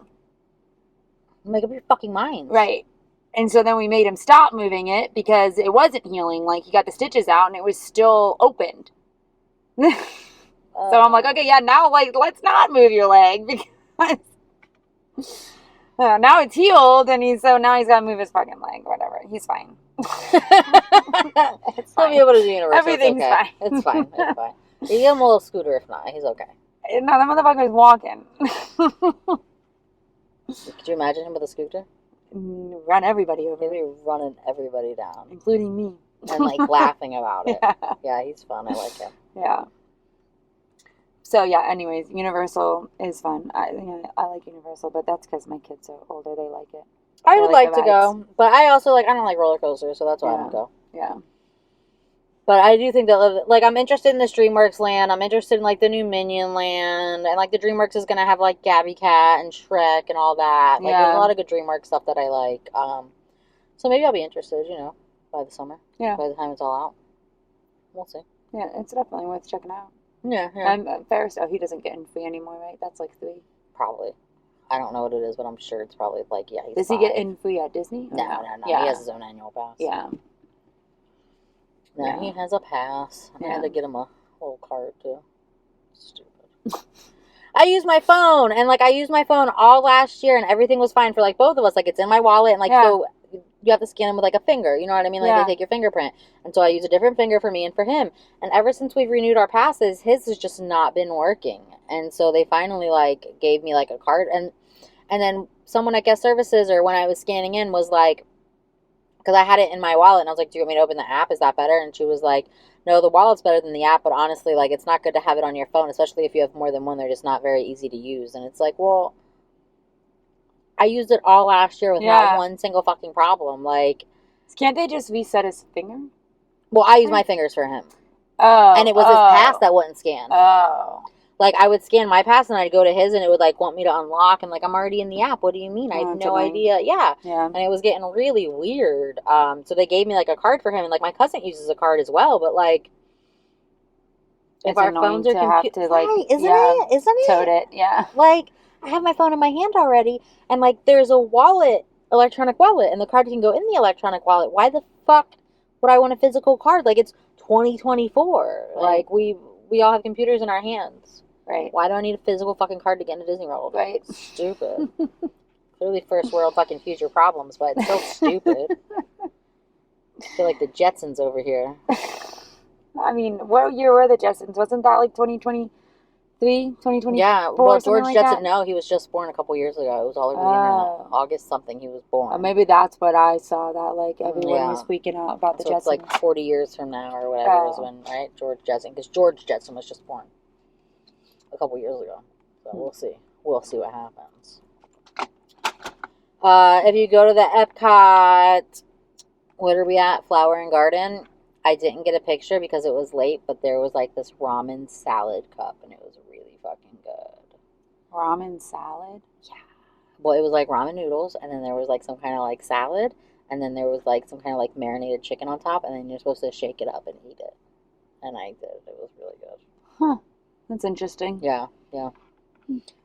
Make up your fucking mind,
right? And so then we made him stop moving it because it wasn't healing. Like he got the stitches out, and it was still opened. So I'm like, okay, yeah, now like let's not move your leg because now it's healed, and now he's got to move his fucking leg, whatever. He's fine.
It's fine. He'll be able to do universal.
Everything's fine.
It's fine. It's fine. You give him a little scooter if not. He's okay.
No, that motherfucker's walking.
Could you imagine him with a scooter?
Run everybody over.
He'd be running everybody down,
including me,
and like laughing about it. Yeah, he's fun. I like him.
Yeah. So yeah, anyways, Universal is fun. I like Universal, but that's because my kids are older. They like it.
I would like to go, but I also I don't like roller coasters, so that's why I don't go.
Yeah.
But I do think that like I'm interested in this DreamWorks Land. I'm interested in like the new Minion Land, and like the DreamWorks is gonna have like Gabby Cat and Shrek and all that. Like there's a lot of good DreamWorks stuff that I like. So maybe I'll be interested, by the summer. Yeah. By the time it's all out, we'll see.
Yeah, it's definitely worth checking out.
Yeah.
Ferris, he doesn't get in free anymore, right? That's like 3.
Probably. I don't know what it is, but I'm sure it's probably like, he's
Does
5.
he get in free at Disney?
No.
Yeah.
He has his own annual pass.
Yeah.
No, he has a pass. I had to get him a whole card too. Stupid. I use my phone, and like I used my phone all last year, and everything was fine for like both of us. Like it's in my wallet, and like so you have to scan them with like a finger. You know what I mean? Like they take your fingerprint, and so I use a different finger for me and for him. And ever since we've renewed our passes, his has just not been working. And so they finally like gave me like a card, and then someone at guest services or when I was scanning in was like, because I had it in my wallet, and I was like, do you want me to open the app? Is that better? And she was like, no, the wallet's better than the app, but honestly, like, it's not good to have it on your phone, especially if you have more than one. They're just not very easy to use. And it's like, well, I used it all last year with not one single fucking problem. Like,
can't they just reset his finger?
Well, I use my fingers for him.
Oh.
And it was his pass that wouldn't scan.
Oh.
Like, I would scan my pass, and I'd go to his, and it would, like, want me to unlock. And, like, I'm already in the app. What do you mean? I have no idea. Yeah. And it was getting really weird. So they gave me, like, a card for him. And, like, my cousin uses a card as well. But, like, if our phones are confused, like, isn't it?
Toad it, yeah.
Like, I have my phone in my hand already. And, like, there's a wallet, electronic wallet. And the card can go in the electronic wallet. Why the fuck would I want a physical card? Like, it's 2024. Right. Like, we all have computers in our hands.
Right.
Why do I need a physical fucking card to get into Disney World?
Right.
Stupid. Clearly first world fucking future problems, but it's still stupid. I feel like the Jetsons over here.
I mean, what year were the Jetsons? Wasn't that like 2023, 2024?
Yeah, well, George Jetson, no, he was just born a couple years ago. It was all over the internet. August something, he was born.
Maybe that's what I saw, that like everyone was freaking out about the Jetsons.
It's like 40 years from now or whatever is when, right? George Jetson, because George Jetson was just born a couple years ago. So we'll see. We'll see what happens. If you go to the Epcot, what are we at? Flower and Garden. I didn't get a picture because it was late, but there was like this ramen salad cup, and it was really fucking good.
Ramen salad?
Yeah. Well, it was like ramen noodles, and then there was like some kind of like salad, and then there was like some kind of like marinated chicken on top, and then you're supposed to shake it up and eat it. And I did. It was really good.
Huh. That's interesting.
Yeah, yeah.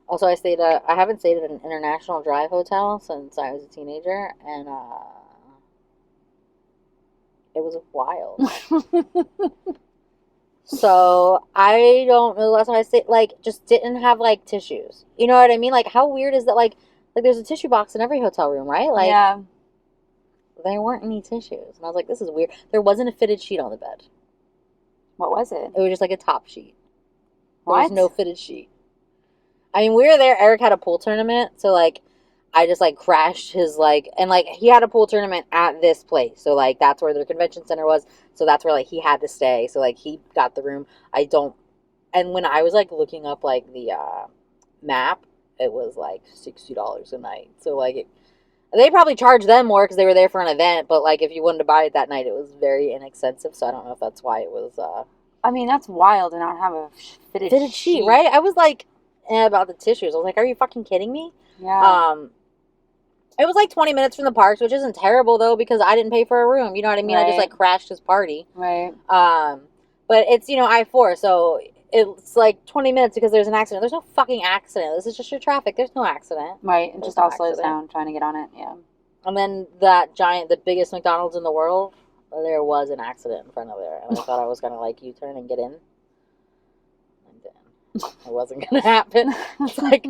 Also, I haven't stayed at an International Drive hotel since I was a teenager, and it was wild. So, I don't know the last time I stayed, like, just didn't have, like, tissues. You know what I mean? Like, how weird is that, like there's a tissue box in every hotel room, right? Like,
yeah.
There weren't any tissues. And I was like, this is weird. There wasn't a fitted sheet on the bed.
What was it?
It was just, like, a top sheet. There
What?
was no fitted sheet. I mean, we were there. Eric had a pool tournament, so, like, I just, like, crashed his, like, and, like, he had a pool tournament at this place. So, like, that's where the convention center was. So that's where, like, he had to stay. So, like, he got the room. And when I was, like, looking up, like, the map, it was, like, $60 a night. So, like, they probably charged them more because they were there for an event. But, like, if you wanted to buy it that night, it was very inexpensive. So I don't know if that's why it was,
I mean, that's wild to not have a fitted sheet,
right? I was like, about the tissues. I was like, are you fucking kidding me?
Yeah.
It was like 20 minutes from the parks, which isn't terrible though, because I didn't pay for a room. You know what I mean? Right. I just like crashed his party.
Right.
But it's, I-4, so it's like 20 minutes because there's an accident. There's no fucking accident. This is just your traffic. There's no accident.
Right. It just all slows down trying to get on it. Yeah.
And then the biggest McDonald's in the world, there was an accident in front of there. And I thought I was going to like U-turn and get in. And then it wasn't going to happen. It's like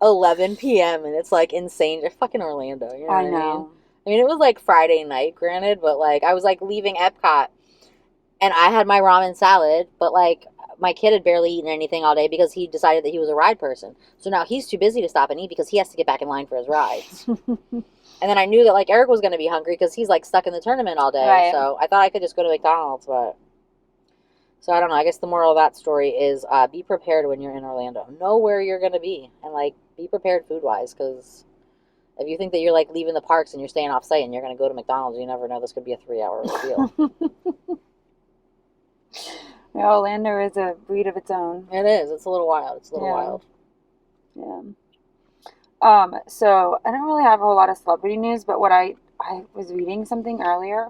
11 p.m. and it's like insane. It's fucking Orlando. You know what I know. I mean, it was like Friday night, granted, but like I was like leaving Epcot and I had my ramen salad, but like my kid had barely eaten anything all day because he decided that he was a ride person. So now he's too busy to stop and eat because he has to get back in line for his rides. And then I knew that like Eric was going to be hungry because he's like stuck in the tournament all day. Right. So I thought I could just go to McDonald's, but so I don't know. I guess the moral of that story is be prepared when you're in Orlando. Know where you're going to be and like be prepared food-wise, because if you think that you're like leaving the parks and you're staying off-site and you're going to go to McDonald's, you never know. This could be a 3-hour ordeal.
Yeah, Orlando is a breed of its own.
It is. It's a little wild. It's a little wild.
Yeah. So I don't really have a whole lot of celebrity news, but what I was reading something earlier,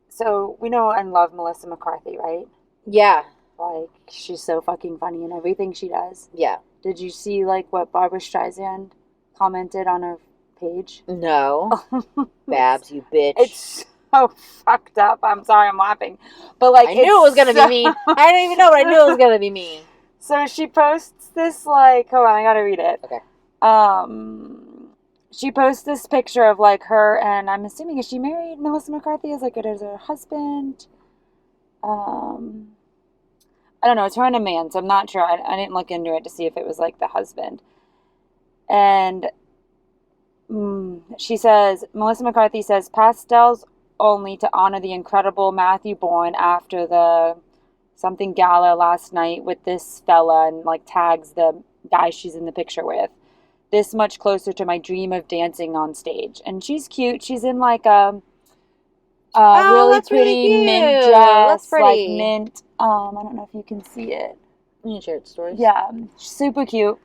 so we know and love Melissa McCarthy, right?
Yeah.
Like, she's so fucking funny in everything she does.
Yeah.
Did you see, like, what Barbra Streisand commented on her page?
No. Babs, you bitch.
It's so fucked up. I'm sorry I'm laughing. But like
I knew it was going to be mean. I didn't even know, but I knew it was going to be mean.
So she posts this like, hold on, I gotta read it.
Okay.
She posts this picture of like her, and I'm assuming, is she married? Melissa McCarthy is like, as her husband. I don't know. It's her and a man, so I'm not sure. I didn't look into it to see if it was like the husband. And she says, Melissa McCarthy says, pastels only to honor the incredible Matthew Bourne after the something gala last night with this fella, and like tags the guy she's in the picture with. This much closer to my dream of dancing on stage. And she's cute. She's in like a really pretty mint dress. Like mint. I don't know if you can see it.
You can share it stories.
Yeah. Super cute.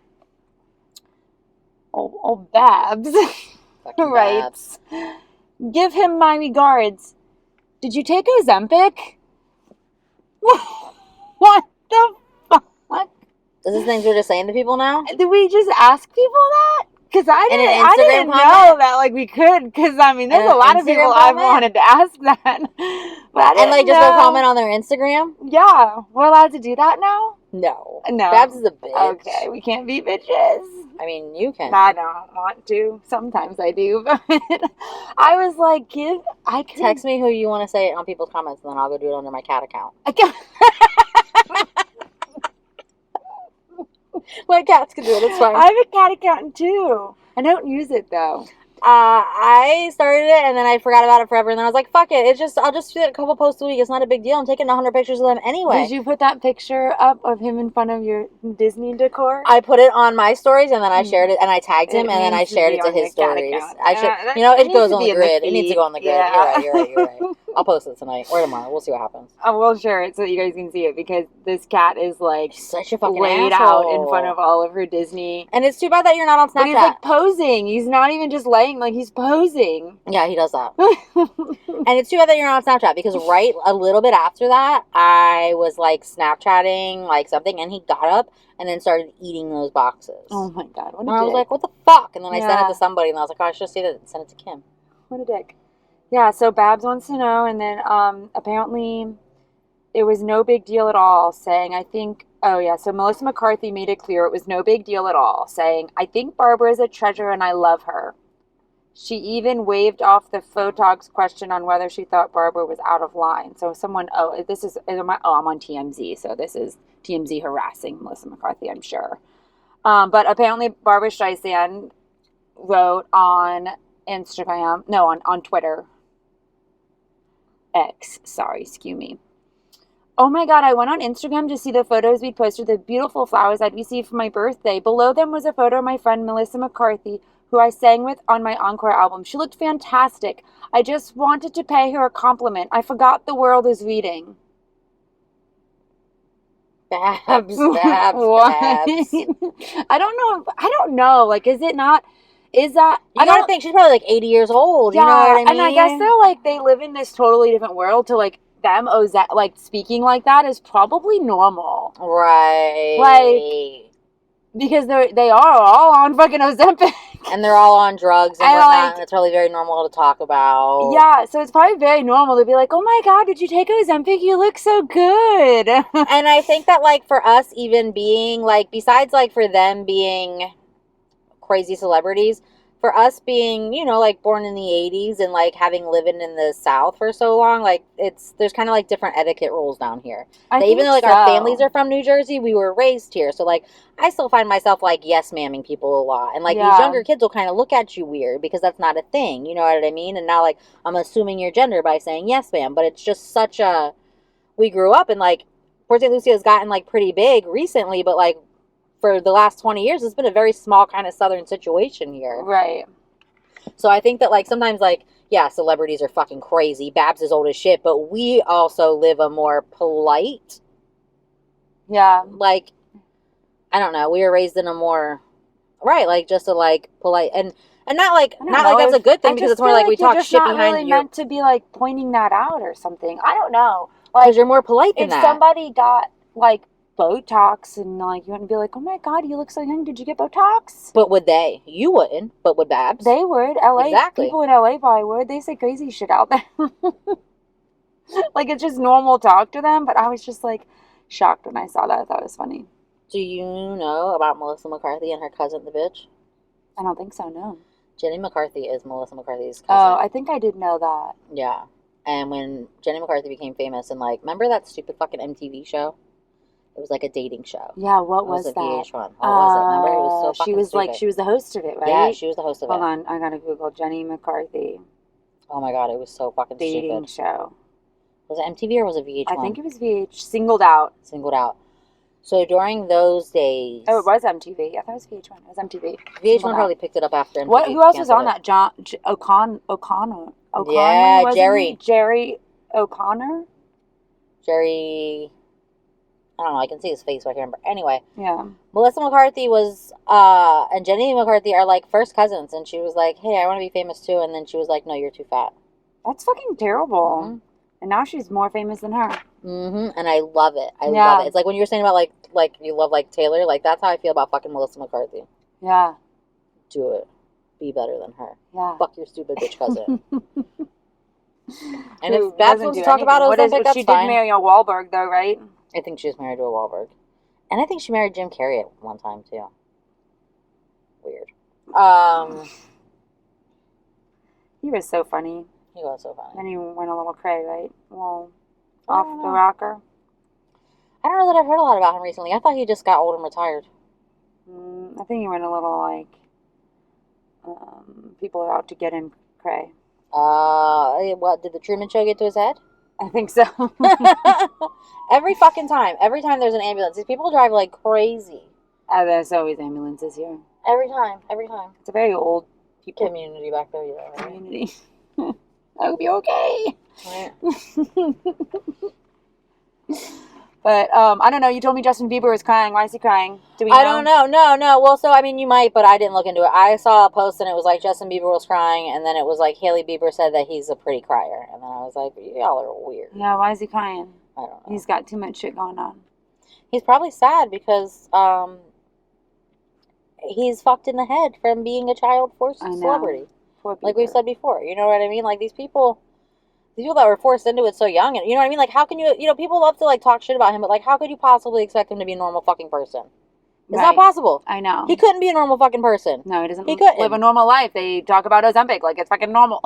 Oh, Babs. Right. Babs. Give him my regards. Did you take Ozempic? What the fuck?
Is this things we're just saying to people now?
Did we just ask people that? Because I didn't know that like we could. Because I mean, there's a lot of people I've wanted to ask that, but I didn't know.
Just go comment on their Instagram.
Yeah, we're allowed to do that now.
No.
Babs
is a bitch.
Okay, we can't be bitches.
I mean, you can.
I don't want to. Sometimes I do, but I was like,
text me who you want to say it on people's comments, and then I'll go do it under my cat account. My cats can do it. It's fine.
I have a cat account too. I don't use it though.
I started it and then I forgot about it forever, and then I was like, fuck it. I'll just do it a couple posts a week. It's not a big deal. I'm taking 100 pictures of them anyway.
Did you put that picture up of him in front of your Disney decor?
I put it on my stories, and then I shared it, and I tagged him, and then I shared it to his stories. It goes on the grid. It needs to go on the grid. Yeah. You're right. I'll post it tonight or tomorrow. We'll see what happens.
We'll share it so that you guys can see it, because this cat is like
such a fucking
laid
asshole.
out in front of all of her Disney.
And it's too bad that you're not on Snapchat.
But he's like posing. He's not even just laying, like he's posing.
Yeah, he does that. And it's too bad that you're not on Snapchat, because right a little bit after that, I was like Snapchatting like something, and he got up and then started eating those boxes.
Oh my god, what a
and
dick.
I was like, what the fuck? And then I sent it to somebody, and I was like, oh, I should have seen it and sent it to Kim.
What a dick. Yeah, so Babs wants to know, and then apparently it was no big deal at all, saying, so Melissa McCarthy made it clear it was no big deal at all, saying, I think Barbara is a treasure and I love her. She even waved off the photog's question on whether she thought Barbara was out of line. So I'm on TMZ, so this is TMZ harassing Melissa McCarthy, I'm sure. But apparently Barbara Streisand wrote on Instagram, on Twitter, X, sorry, excuse me. Oh my god, I went on Instagram to see the photos we'd posted, the beautiful flowers I'd received for my birthday. Below them was a photo of my friend Melissa McCarthy, who I sang with on my Encore album. She looked fantastic. I just wanted to pay her a compliment. I forgot the world is reading.
Babs.
What? I don't know. Like, is it not? Is that?
I don't think she's probably like 80 years old.
Yeah,
you know what I mean?
And I guess they're like, they live in this totally different world to like them. Like speaking like that is probably normal,
right?
Like, because they are all on fucking Ozempic.
And they're all on drugs and whatnot, and it's probably very normal to talk about.
Yeah, so it's probably very normal to be like, oh my god, did you take Ozempic? You look so good.
And I think that, like, for us even being, like, besides, like, for them being crazy celebrities, for us being, you know, like, born in the 80s and, like, having lived in the South for so long, like, there's kind of, like, different etiquette rules down here. Even though, like, our families are from New Jersey, we were raised here. So, like, I still find myself, like, yes-mamming people a lot. And, like, these younger kids will kind of look at you weird because that's not a thing. You know what I mean? And now, like, I'm assuming your gender by saying yes, ma'am. But it's just such a... We grew up and, like, Port St. Lucie has gotten, like, pretty big recently. But, like, for the last 20 years, it's been a very small kind of Southern situation here.
Right.
So I think that, like, sometimes, like, yeah, celebrities are fucking crazy. Babs is old as shit. But we also live a more polite...
Yeah.
Like... I don't know. We were raised in a more, right, like, just a, like, polite, and not like that's a good thing, because it's more like we talk shit behind you. You're
really meant to be, like, pointing that out or something. I don't know.
Like, because you're more polite than that.
If somebody got, like, Botox and like you wouldn't be like, oh my god, you look so young. Did you get Botox?
But would they? You wouldn't. But would Babs?
They would. LA
Exactly.
People in LA probably would. They say crazy shit out there. Like it's just normal talk to them. But I was just like shocked when I saw that. I thought it was funny.
Do you know about Melissa McCarthy and her cousin, the bitch?
I don't think so. No.
Jenny McCarthy is Melissa McCarthy's cousin.
Oh, I think I did know that.
Yeah. And when Jenny McCarthy became famous and like, remember that stupid fucking MTV show? It was like a dating show.
Yeah, what was
it
that?
VH1. What was it? Remember? It was so fucking
She was
stupid.
like, she was the host of it, right?
Yeah, she was the host of it.
Hold on, I gotta Google Jenny McCarthy
Oh my god, it was so fucking
dating
stupid.
show.
Was it MTV or was it VH1?
I think it was VH. Singled Out.
Singled Out. So during those days...
Oh, it was MTV. I thought it was VH1. It was MTV.
VH1 probably picked it up after MTV.
What? Who else was on
canceled it.
that? John O'Connor.
Yeah,
wasn't
Jerry.
he? Jerry O'Connor.
Jerry... I don't know, I can see his face, so I can't remember. Anyway,
Yeah.
Melissa McCarthy was, and Jenny McCarthy are like first cousins, and she was like, hey, I want to be famous too, and then she was like, no, you're too fat.
That's fucking terrible.
Mm-hmm.
And now she's more famous than her.
Mm-hmm. And I love it. I love it. It's like when you were saying about like you love like Taylor, like that's how I feel about fucking Melissa McCarthy.
Yeah.
Do it. Be better than her.
Yeah.
Fuck your stupid bitch cousin. And
Who
if Babs
doesn't
wants
do
to talk about
anything.
Ozempic, that's
she
fine.
did marry a Wahlberg though, right?
I think she was married to a Wahlberg. And I think she married Jim Carrey at one time too. Weird.
He was so funny.
He was so funny.
Then he went a little cray, right? Well,
I
off
don't
the
know.
rocker.
I don't know that I've heard a lot about him recently. I thought he just got old and retired.
I think he went a little like people are out to get him cray.
What did the Truman Show get to his head?
I think so.
Every fucking time. Every time there's an ambulance, these people drive like crazy.
There's always ambulances here.
Every time. Every time.
It's a very old people
Community back there, yeah. Right?
community. I hope you're okay.
Right.
But I don't know. You told me Justin Bieber was crying. Why is he crying? Do we know?
I don't know. No. Well, so, I mean, you might, but I didn't look into it. I saw a post, and it was like Justin Bieber was crying, and then it was like Hailey Bieber said that he's a pretty crier. And then I was like, y'all are weird.
Yeah, why is he crying?
I don't know.
He's got too much shit going on.
He's probably sad because he's fucked in the head from being a child forced
I know.
celebrity.
Poor
Like we've
Bieber.
said before. You know what I mean? Like these people that were forced into it so young, and you know what I mean? Like how can you people love to like talk shit about him, but like how could you possibly expect him to be a normal fucking person? It's not
Right.
possible.
I know.
He couldn't be a normal fucking person.
No, he doesn't
He couldn't.
live a normal life. They talk about Ozempic like it's fucking normal.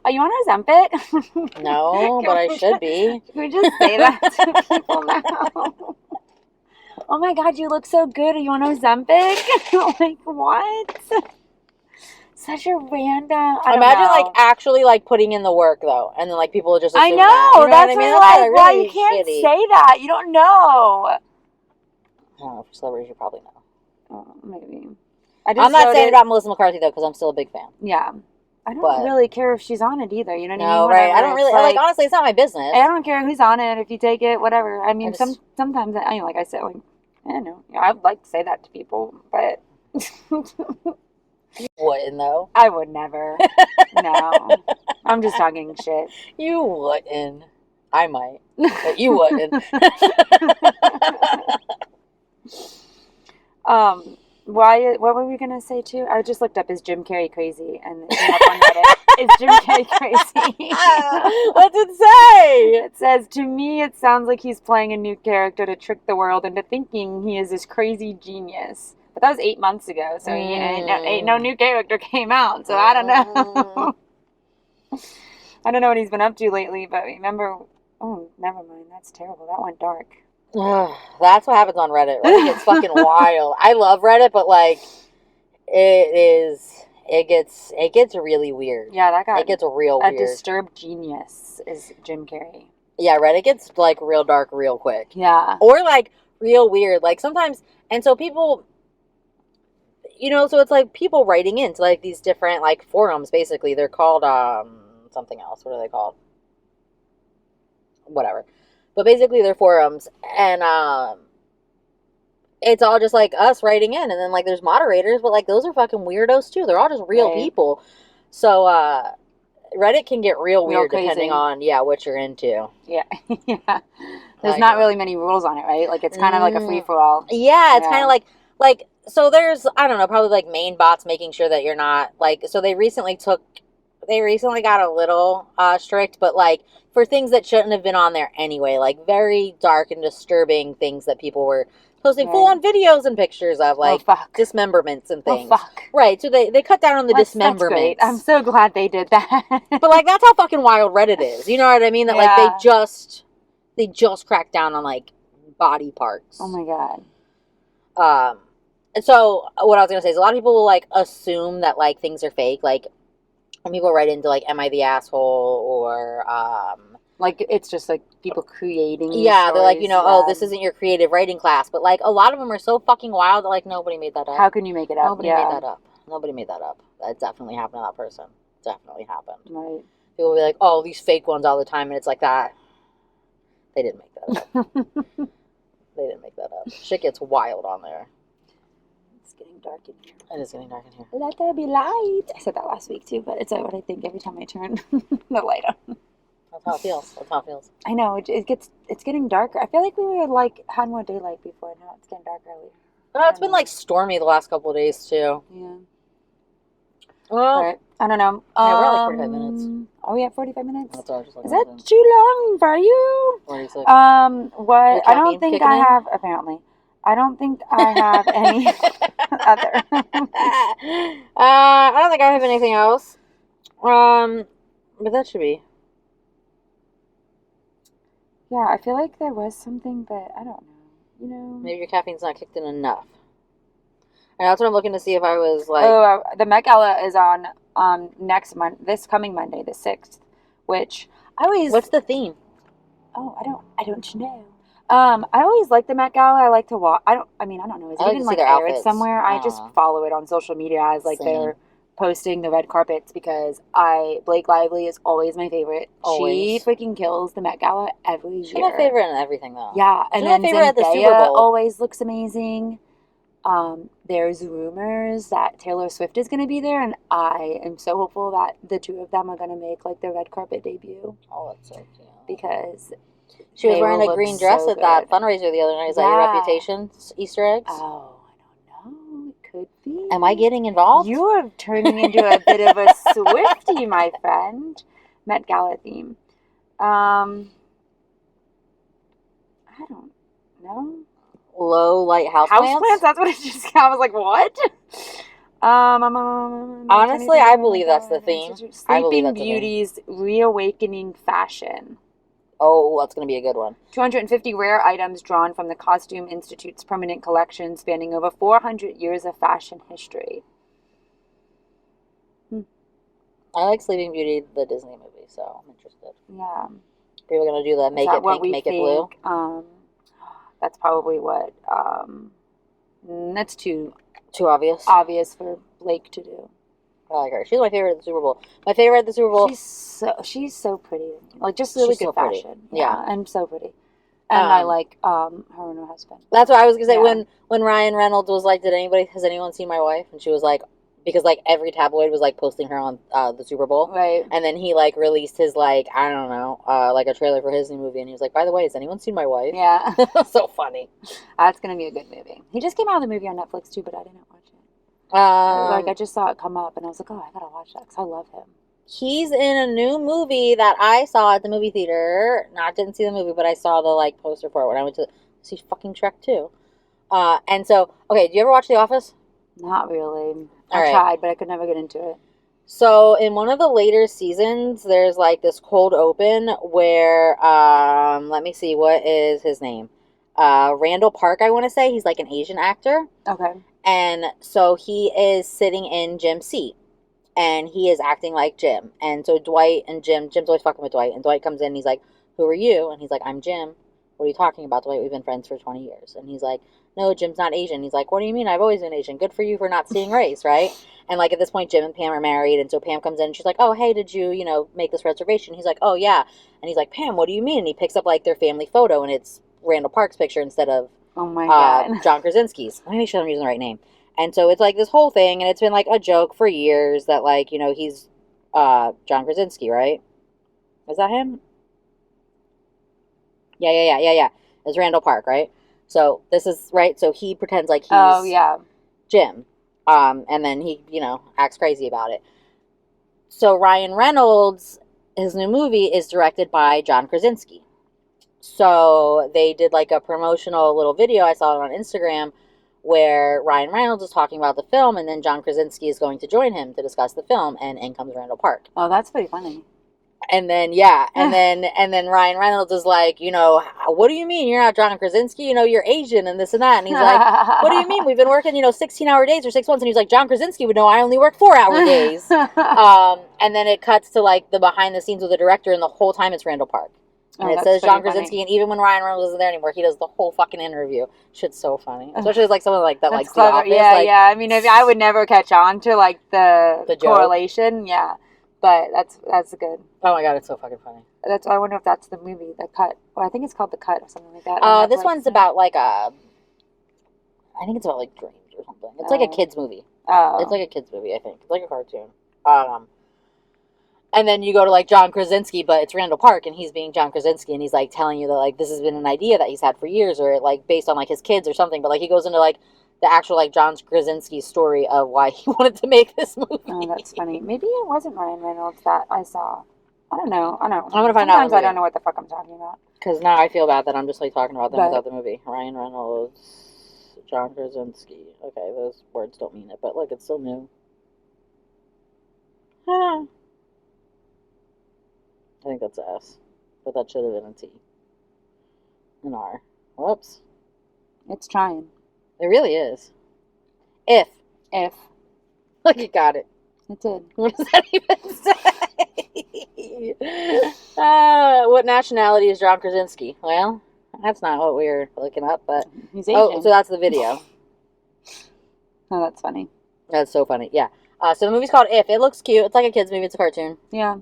Are you on Ozempic?
No, but I should be.
Can we just say that to people now? Oh my god, you look so good. Are you on Ozempic? Like, what? Such a random... I don't
Imagine
know.
like actually like putting in the work though, and then like people just assume
I know.
that. You know
That's
what I mean?
really
That's
like,
kinda
why
really
you can't
shitty.
say that. You don't know.
I don't know, for celebrities you probably know.
Oh, maybe.
I'm not saying about Melissa McCarthy though, because I'm still a big fan.
Yeah. I don't
But-
really care if she's on it either. You know what I
No,
mean?
right? I
Whatever.
don't really
It's
like. Honestly, it's not my business.
I don't care who's on it. If you take it, whatever. I mean,
I just-
sometimes, I mean, like I said, like, I don't know. Yeah, I'd like to say that to people, but
You wouldn't though.
I would never. No. I'm just talking shit.
You wouldn't. I might, but you wouldn't.
What were we gonna say too? I just looked up, is Jim Carrey crazy? And it came up on Reddit. Is Jim Carrey crazy?
What's it say?
It says, to me, it sounds like he's playing a new character to trick the world into thinking he is this crazy genius. But that was 8 months ago, so ain't no new character came out, so I don't know. I don't know what he's been up to lately, but remember... Oh, never mind. That's terrible. That went dark.
That's what happens on Reddit. Reddit gets fucking wild. I love Reddit, but like, it gets really weird.
Yeah, that got...
It gets real
a
weird.
disturbed genius is Jim Carrey.
Yeah, Reddit gets like real dark real quick.
Yeah.
Or like real weird. Like sometimes, and so people, so it's like people writing into like these different like forums, basically. They're called, something else. What are they called? Whatever. But basically they're forums, and it's all just like us writing in, and then like there's moderators, but like those are fucking weirdos too. They're all just real
Right.
people. So Reddit can get real weird
crazy.
depending on what you're into.
Yeah. Yeah. There's not really many rules on it, right? Like, it's kind of like a free-for-all.
Yeah, it's kind of like, so there's, I don't know, probably like main bots making sure that you're not, like, so they recently got a little strict, but like for things that shouldn't have been on there anyway, like very dark and disturbing things that people were posting full-on videos and pictures of, like dismemberments and things. Right, so they cut down on the dismemberments. That's great.
I'm so glad they did that.
But like, that's how fucking wild Reddit is. You know what I mean? That like they just cracked down on like body parts.
Oh my god.
And so what I was gonna say is a lot of people will like assume that like things are fake. Like when people write into like, "Am I the asshole?" or
like it's just like people creating.
Yeah, they're like, oh, this isn't your creative writing class. But like a lot of them are so fucking wild that like nobody made that up.
How can you make it up?
Nobody made that up. Nobody made that up. That definitely happened to that person. Definitely happened.
Right.
People will be like, "Oh, these fake ones all the time," and it's like that. They didn't make that up. They didn't make that up. Shit gets wild on there.
It's getting dark in here.
It is getting dark in here.
Let there be light. I said that last week too, but it's what I think every time I turn the light on.
That's how it feels. That's how it feels.
I know. It's getting darker. I feel like we were like had more daylight before. Now it's getting dark early.
It's been like stormy the last couple of days too.
Yeah.
Well,
right. I don't know.
Yeah, we're at like 45 minutes.
Are we at 45 minutes?
That's what I was just looking
Is that too long for you?
46.
What? I don't think I have. Apparently, I don't think I have any other.
I don't think I have anything else. But that should be.
Yeah, I feel like there was something, but I don't know.
Maybe your caffeine's not kicked in enough. And that's what I'm looking to see if I was like.
Oh, the Met Gala is on this coming Monday, the 6th, which I always.
What's the theme?
Oh, I don't know. I always like the Met Gala. I like to watch. I don't know. Is it even like aired somewhere? I just follow it on social media as like they're posting the red carpets because Blake Lively is always my favorite. Always. She freaking kills the Met Gala every year.
She's my favorite in everything though.
Yeah, and then
my favorite at the Super Bowl.
Always looks amazing. There's rumors that Taylor Swift is going to be there, and I am so hopeful that the two of them are going to make like their red carpet debut.
Oh, that's so cute.
Because
she was wearing a green dress at that fundraiser the other night. Is that your Reputation Easter eggs?
Oh, I don't know. It could be.
Am I getting involved?
You are turning into a bit of a swiftie, my friend. Met Gala theme. I don't know.
Low light houseplants?
That's what it just. I was like, what?
Honestly, I believe that's the theme.
Sleeping Beauty's reawakening fashion.
Oh, that's going to be a good one.
250 rare items drawn from the Costume Institute's permanent collection spanning over 400 years of fashion history.
I like Sleeping Beauty, the Disney movie, so I'm interested.
Yeah.
People are going to do the make it pink, make it blue?
That's probably what, that's too
obvious.
Obvious for Blake to do.
I like her. She's my favorite at the Super Bowl. My favorite at the Super Bowl.
She's so pretty. Like, just really good fashion.
Yeah.
And so pretty. And I like her and her husband.
That's what I was going to say. When Ryan Reynolds was like, has anyone seen my wife? And she was like, because like every tabloid was like posting her on the Super Bowl.
Right.
And then he like released his like, I don't know, like a trailer for his new movie. And he was like, by the way, has anyone seen my wife?
Yeah.
So funny.
That's going to be a good movie. He just came out with a movie on Netflix too, but I didn't watch it. I just saw it come up and I was like, oh, I gotta watch that because I love him.
He's in a new movie that I saw at the movie theater. No, I didn't see the movie, but I saw the like poster for it when I went to see fucking Shrek 2. And so, okay, do you ever watch The Office?
Not really. I tried, but I could never get into it.
So in one of the later seasons, there's like this cold open where, let me see, what is his name? Randall Park, I want to say. He's like an Asian actor.
Okay.
And so he is sitting in Jim's seat. And he is acting like Jim. And so Dwight and Jim's always fucking with Dwight. And Dwight comes in and he's like, who are you? And he's like, I'm Jim. What are you talking about, Dwight? We've been friends for 20 years. And he's like, no, Jim's not Asian. He's like, what do you mean? I've always been Asian. Good for you for not seeing race, right? And like at this point, Jim and Pam are married. And so Pam comes in and she's like, oh, hey, did you, make this reservation? He's like, oh, yeah. And he's like, Pam, what do you mean? And he picks up like their family photo and it's Randall Park's picture instead of John Krasinski's. Let me make sure I'm using the right name. And so it's like this whole thing, and it's been like a joke for years that like, he's John Krasinski, right? Is that him? Yeah. It's Randall Park, right? So this is right. So he pretends like he's Jim, and then he, acts crazy about it. So Ryan Reynolds, his new movie is directed by John Krasinski. So they did like a promotional little video. I saw it on Instagram where Ryan Reynolds is talking about the film, and then John Krasinski is going to join him to discuss the film, and in comes Randall Park.
Oh, that's pretty funny.
And then then Ryan Reynolds is like, what do you mean you're not John Krasinski? You're Asian and this and that. And he's like, what do you mean? We've been working 16-hour days for 6 months. And he's like, John Krasinski would know I only work 4-hour days. And then it cuts to like the behind the scenes with the director, and the whole time it's Randall Park. And it says John Krasinski, funny. And even when Ryan Reynolds isn't there anymore, he does the whole fucking interview. Shit's so funny, especially as like someone like that, like The Office.
Yeah. I mean, I would never catch on to like the correlation. Yeah, but that's good.
Oh my god, it's so fucking funny.
I wonder if that's the movie, The Cut. Well, I think it's called The Cut or something like that.
This one's about like I think it's about like dreams or something. It's like a kids movie. Oh, it's like a kids movie. I think it's like a cartoon. And then you go to like John Krasinski, but it's Randall Park, and he's being John Krasinski, and he's like telling you that like this has been an idea that he's had for years, or like based on like his kids or something. But like he goes into like the actual like John Krasinski story of why he wanted to make this movie.
Oh, that's funny. Maybe it wasn't Ryan Reynolds that I saw. I don't know.
I'm gonna find out.
Sometimes I don't know what the fuck I'm talking about.
Because now I feel bad that I'm just like talking about them without the movie. Ryan Reynolds, John Krasinski. Okay, those words don't mean it, but look, it's still new. I think that's an S, but that should have been a T. An R. Whoops.
It's trying.
It really is. If. Look, you got it.
It did.
What does that even say? What nationality is John Krasinski? Well, that's not what we were looking up, but...
He's Asian.
Oh, so that's the video.
Oh, that's funny.
That's so funny, yeah. So the movie's called If. It looks cute. It's like a kid's movie. It's a cartoon.
Yeah.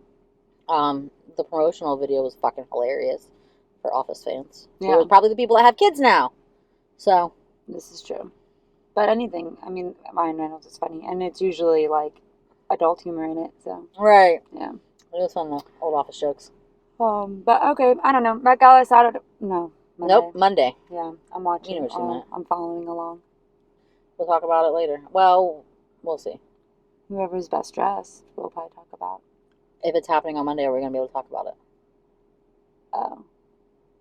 The promotional video was fucking hilarious for Office fans.
Yeah.
It was probably the people that have kids now. So.
This is true. But anything, I mean, Ryan Reynolds is funny. And it's usually, like, adult humor in it, so.
Right.
Yeah.
It was fun, though. Old Office jokes.
But, okay, I don't know. Met Gala Saturday. No. Monday.
Nope, Monday.
Yeah, I'm watching.
You never seen that.
I'm following along.
We'll talk about it later. Well, we'll see.
Whoever's best dressed, we'll probably talk about.
If it's happening on Monday, are we going to be able to talk about it?
Oh.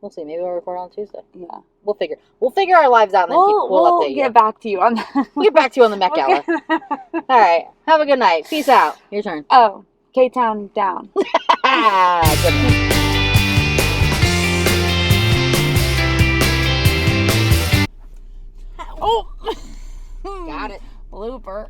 We'll see. Maybe we'll record on Tuesday.
Yeah.
We'll figure our lives out, and then we'll update you.
We'll get back to you on that.
We'll get back to you on the Met Gala. All right. Have a good night. Peace out. Your turn.
Oh. K-Town down.
Good night. Oh. Got it. Blooper.